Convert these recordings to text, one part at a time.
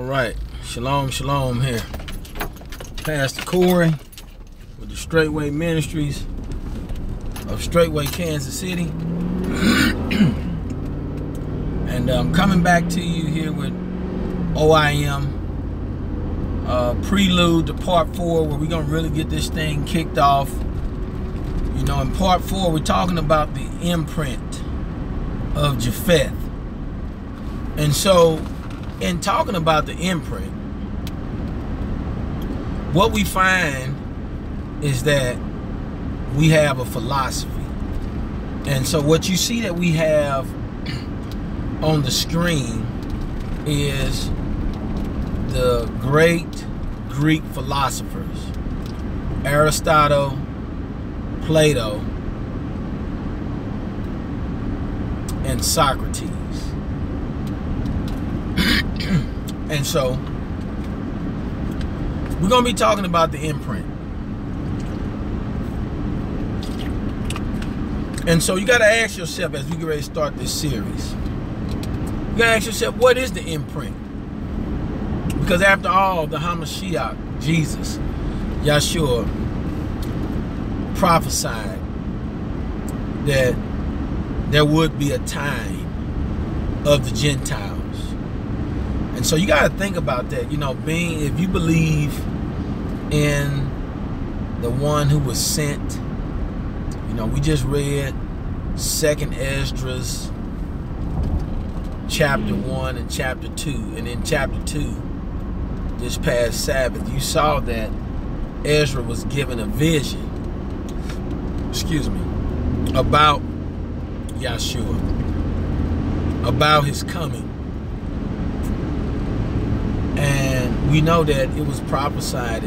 right, Shalom, Shalom here. Pastor Corey with the Straightway Ministries of Straightway, Kansas City. And I'm coming back to you here with O.I.M. Prelude to part 4, where we're going to really get this thing kicked off. You know, in part 4, we're talking about the imprint of Japheth. And so, in talking about the imprint, what we find is that we have a philosophy. And so what you see that we have on the screen is the great Greek philosophers, Aristotle, Plato, and Socrates. And so we're going to be talking about the imprint. And so you got to ask yourself, as we get ready to start this series, you got to ask yourself, what is the imprint? Because after all, the Hamashiach, Jesus, Yahshua, prophesied that there would be a time of the Gentiles. And so you got to think about that, you know, if you believe in the one who was sent. You know, we just read 2nd Esdras chapter 1 and chapter 2. And in chapter 2, this past Sabbath, you saw that Ezra was given a vision, excuse me, about Yahshua, about his coming. And we know that it was prophesied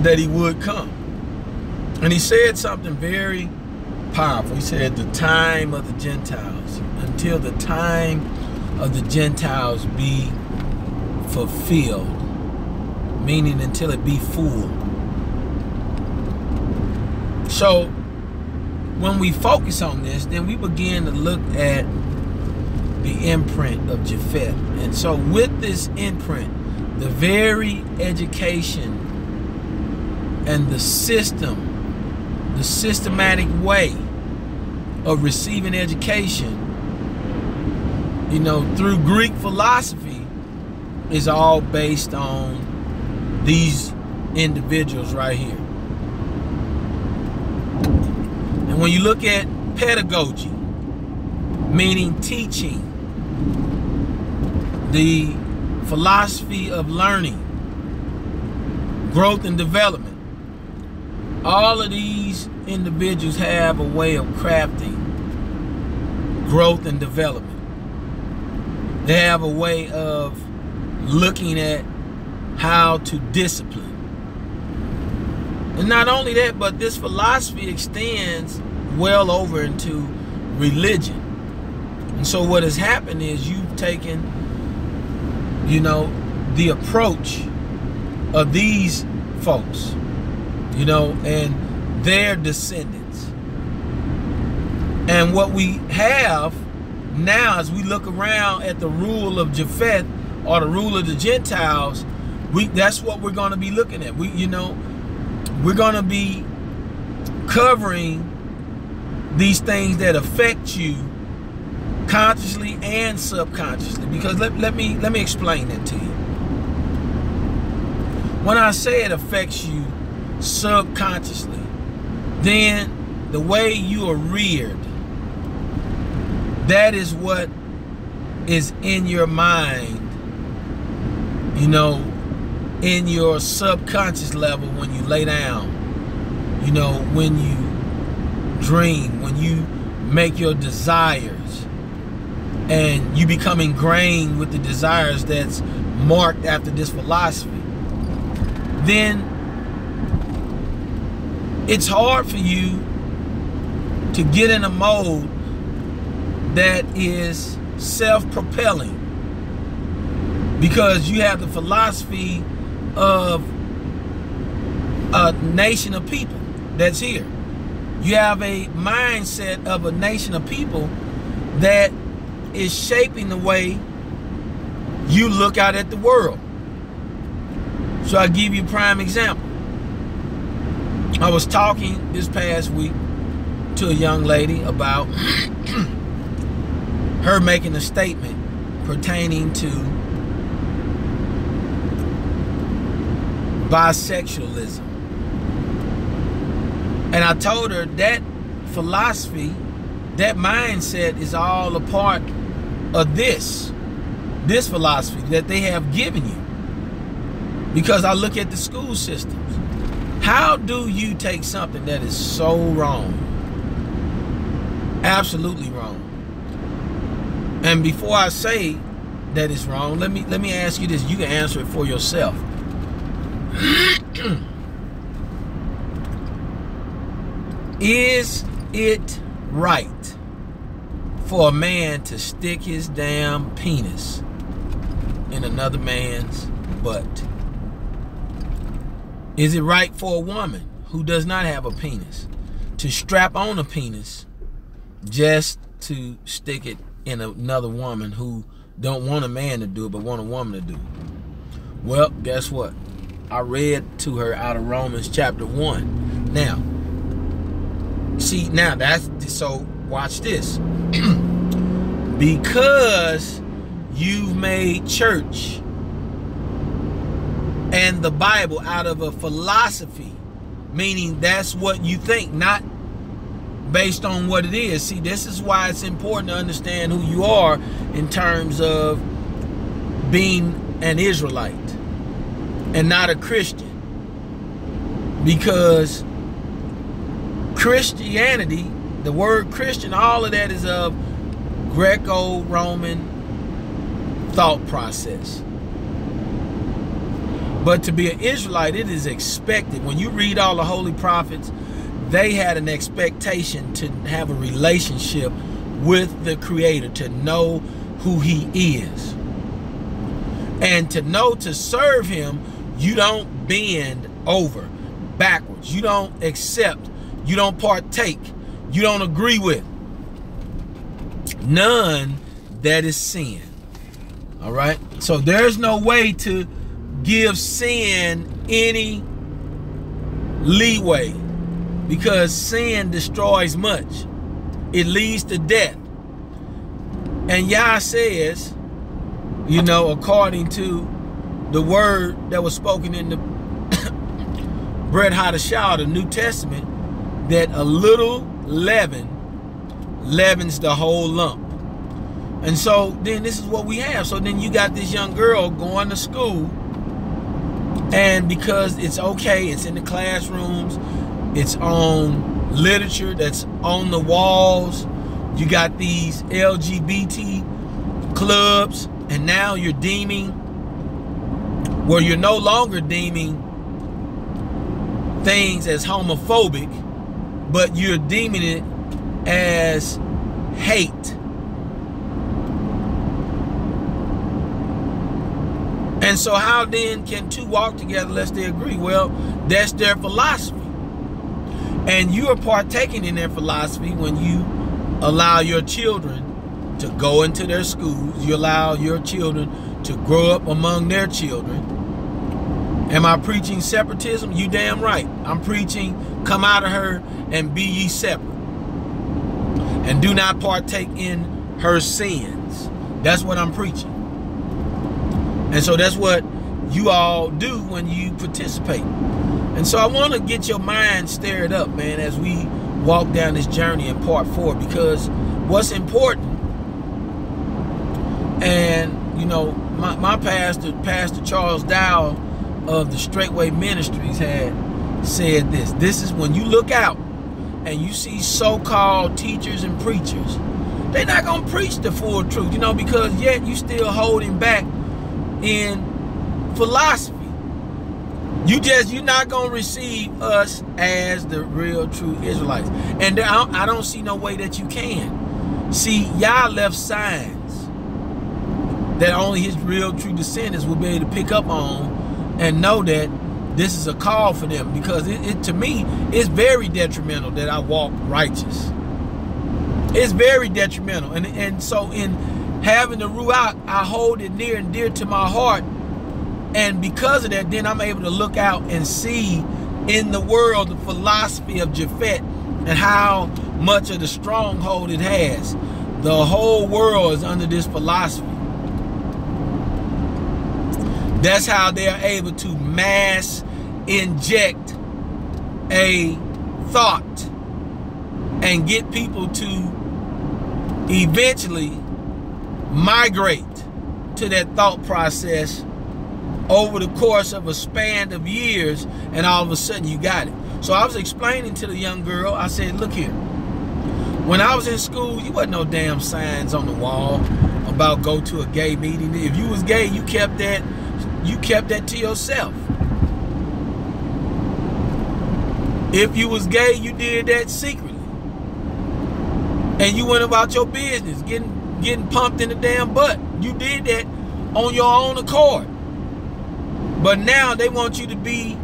that he would come. And he said something very powerful. He said, the time of the Gentiles, until the time of the Gentiles be fulfilled, meaning until it be full. So when we focus on this, then we begin to look at the imprint of Japheth. And so with this imprint, the very education and the system, the systematic way of receiving education, you know, through Greek philosophy, is all based on these individuals right here. And when you look at pedagogy, meaning teaching, the philosophy of learning, growth and development, all of these individuals have a way of crafting growth and development. They have a way of looking at how to discipline. And not only that, but this philosophy extends well over into religion. And so what has happened is you've taken, you know, the approach of these folks, you know, and their descendants. And what we have now, as we look around at the rule of Japheth, or the rule of the Gentiles, that's what we're going to be looking at. You know, we're going to be covering these things that affect you consciously and subconsciously. Because let me explain that to you. When I say it affects you subconsciously, then the way you are reared, that is what is in your mind, you know, in your subconscious level when you lay down, you know, when you dream, when you make your desires, and you become ingrained with the desires that's marked after this philosophy, then it's hard for you to get in a mode that is self-propelling, because you have the philosophy of a nation of people that's here. You have a mindset of a nation of people that is shaping the way you look out at the world. So I give you a prime example. I was talking this past week to a young lady about her making a statement pertaining to bisexualism. And I told her that philosophy, that mindset is all a part of this philosophy that they have given you. Because I look at the school systems. How do you take something that is so wrong, absolutely wrong? And before I say that it's wrong, let me ask you this. You can answer it for yourself. Is it right for a man to stick his damn penis in another man's butt? Is it right for a woman who does not have a penis to strap on a penis just to stick it in another woman who don't want a man to do it but want a woman to do it? Well, guess what? I read to her out of Romans chapter 1. Now, see, now that's, so watch this. Because you've made church and the Bible out of a philosophy, meaning that's what you think, not based on what it is. See, this is why it's important to understand who you are in terms of being an Israelite and not a Christian. Because Christianity, the word Christian, all of that is of Greco-Roman thought process. But to be an Israelite, it is expected. When you read all the holy prophets, they had an expectation to have a relationship with the Creator, to know who He is. And to know to serve Him, you don't bend over backwards. You don't accept. You don't partake. You don't agree with. None that is sin. All right? So there's no way to give sin any leeway, because sin destroys much. It leads to death. And Yah says, you know, according to the word that was spoken in the Brit Hadashah, the New Testament, that a little leaven leavens the whole lump. And so then this is what we have. So then you got this young girl going to school, and because it's okay, it's in the classrooms, it's on literature that's on the walls, you got these LGBT clubs, and now you're deeming, well, you're no longer deeming things as homophobic, but you're deeming it as hate. And so how then can two walk together unless they agree? Well, that's their philosophy. And you are partaking in their philosophy when you allow your children to go into their schools. You allow your children to grow up among their children. Am I preaching separatism? You damn right. I'm preaching, come out of her and be ye separate. And do not partake in her sins. That's what I'm preaching. And so that's what you all do when you participate. And so I want to get your mind stirred up, man, as we walk down this journey in part 4, because what's important, and you know, my pastor, Pastor Charles Dow of the Straightway Ministries, had said this. This is when you look out and you see so-called teachers and preachers, they're not going to preach the full truth, you know, because yet you still holding back in philosophy. You're not going to receive us as the real true Israelites. And I don't see no way that you can. See, Yah left signs that only his real true descendants will be able to pick up on and know that this is a call for them, because it to me, it's very detrimental that I walk righteous. It's very detrimental. And so in having the Ruach, I hold it near and dear to my heart. And because of that, then I'm able to look out and see in the world the philosophy of Japheth and how much of the stronghold it has. The whole world is under this philosophy. That's how they're able to mass inject a thought and get people to eventually migrate to that thought process over the course of a span of years, and all of a sudden you got it. So I was explaining to the young girl, I said, look here, when I was in school, you wasn't no damn signs on the wall about go to a gay meeting. If you was gay, you kept that to yourself. If you was gay, you did that secretly. And you went about your business, getting pumped in the damn butt. You did that on your own accord. But now they want you to be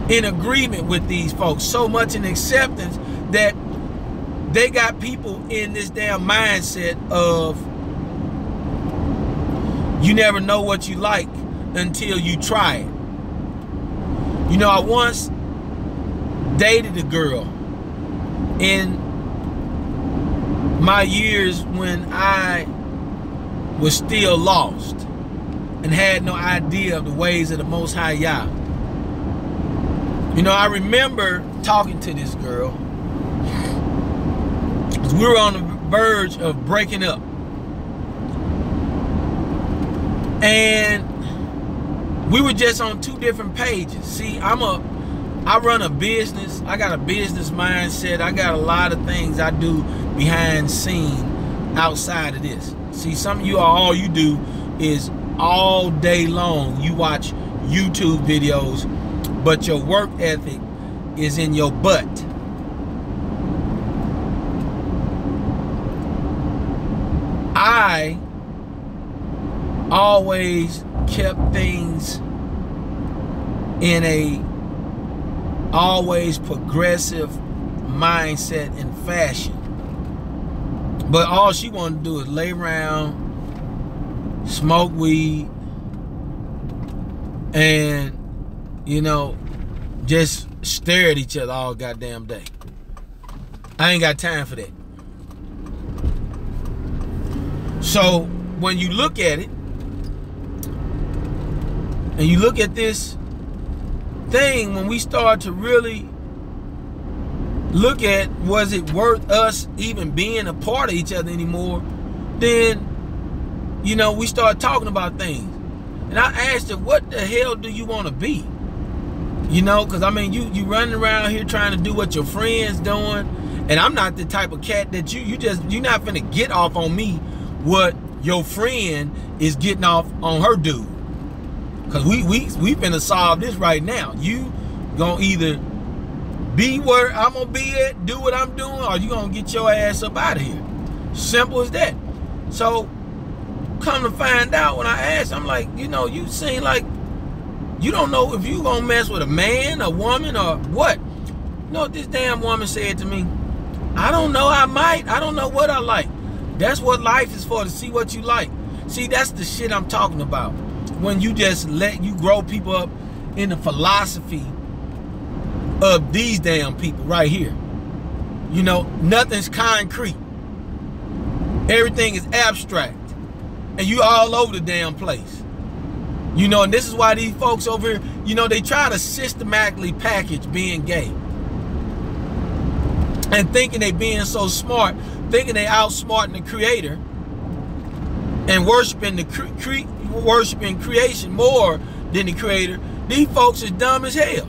in agreement with these folks, so much in acceptance that they got people in this damn mindset of you never know what you like until you try it. You know, I once dated a girl in my years when I was still lost and had no idea of the ways of the Most High Yah. You know, I remember talking to this girl. We were on the verge of breaking up. And we were just on two different pages. See, I run a business. I got a business mindset. I got a lot of things I do behind scene outside of this. See, some of you all you do is all day long you watch YouTube videos, but your work ethic is in your butt. I always kept things in a always progressive mindset and fashion. But all she wanted to do is lay around, smoke weed, and, you know, just stare at each other all goddamn day. I ain't got time for that. So when you look at it, and you look at this thing, when we start to really look at, was it worth us even being a part of each other anymore, then, you know, we start talking about things. And I asked her, what the hell do you want to be? You know, because, I mean, you running around here trying to do what your friends doing, and I'm not the type of cat that you're not finna get off on me what your friend is getting off on her dude. Because we finna solve this right now. You gonna either be where I'm gonna be at, do what I'm doing, or you gonna get your ass up out of here. Simple as that. So, come to find out, when I asked, I'm like, you know, you seem like you don't know if you gonna mess with a man, a woman, or what. You know what this damn woman said to me? I don't know, I might. I don't know what I like. That's what life is for, to see what you like. See, that's the shit I'm talking about. When you just you grow people up in the philosophy of these damn people right here. You know, nothing's concrete. Everything is abstract. And you all over the damn place. You know, and this is why these folks over here, you know, they try to systematically package being gay. And thinking they being so smart, thinking they outsmarting the Creator and worshiping creation more than the Creator. These folks is dumb as hell.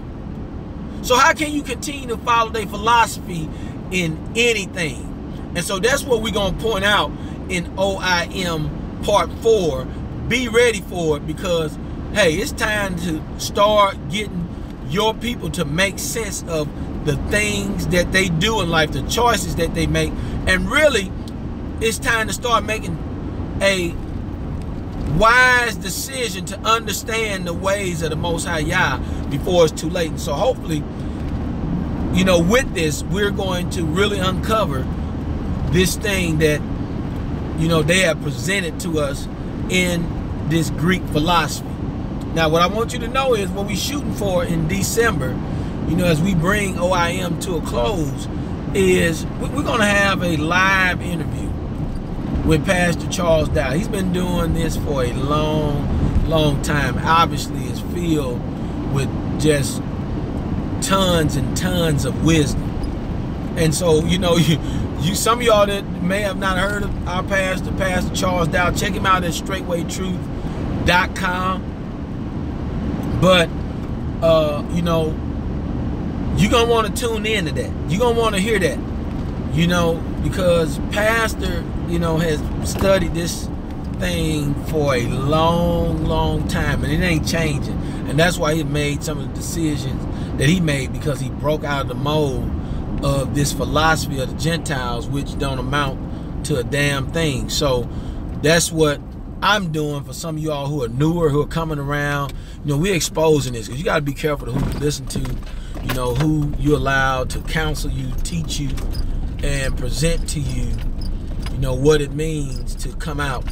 So how can you continue to follow their philosophy in anything? And so that's what we're going to point out in O.I.M. Part 4. Be ready for it, because, hey, it's time to start getting your people to make sense of the things that they do in life, the choices that they make. And really, it's time to start making a wise decision to understand the ways of the Most High Yah before it's too late. And so hopefully, you know, with this, we're going to really uncover this thing that you know, they have presented to us in this Greek philosophy. Now, what I want you to know is what we're shooting for in December, you know, as we bring O.I.M to a close, is we're going to have a live interview with Pastor Charles Dow. He's been doing this for a long time. Obviously, it's filled with just tons and tons of wisdom. And so, you know, you some of y'all that may have not heard of our pastor, Pastor Charles Dow, check him out at straightwaytruth.com. But, you know, you're going to want to tune into that. You're going to want to hear that, you know, because Pastor, you know, has studied this thing for a long time, and it ain't changing. And that's why he made some of the decisions that he made, because he broke out of the mold of this philosophy of the Gentiles, which don't amount to a damn thing. So that's what I'm doing for some of y'all who are newer, who are coming around. You know, we're exposing this, because you got to be careful to who you listen to, you know, who you allow to counsel you, teach you, and present to you, you know, what it means to come out.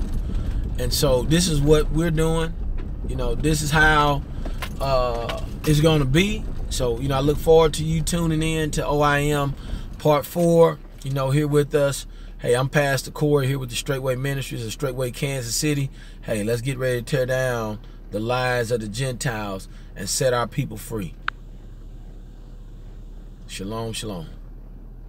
And so this is what we're doing. You know, this is how it's going to be. So, you know, I look forward to you tuning in to O.I.M Part 4, you know, here with us. Hey, I'm Pastor Corey here with the Straightway Ministries of Straightway, Kansas City. Hey, let's get ready to tear down the lies of the Gentiles and set our people free. Shalom, shalom.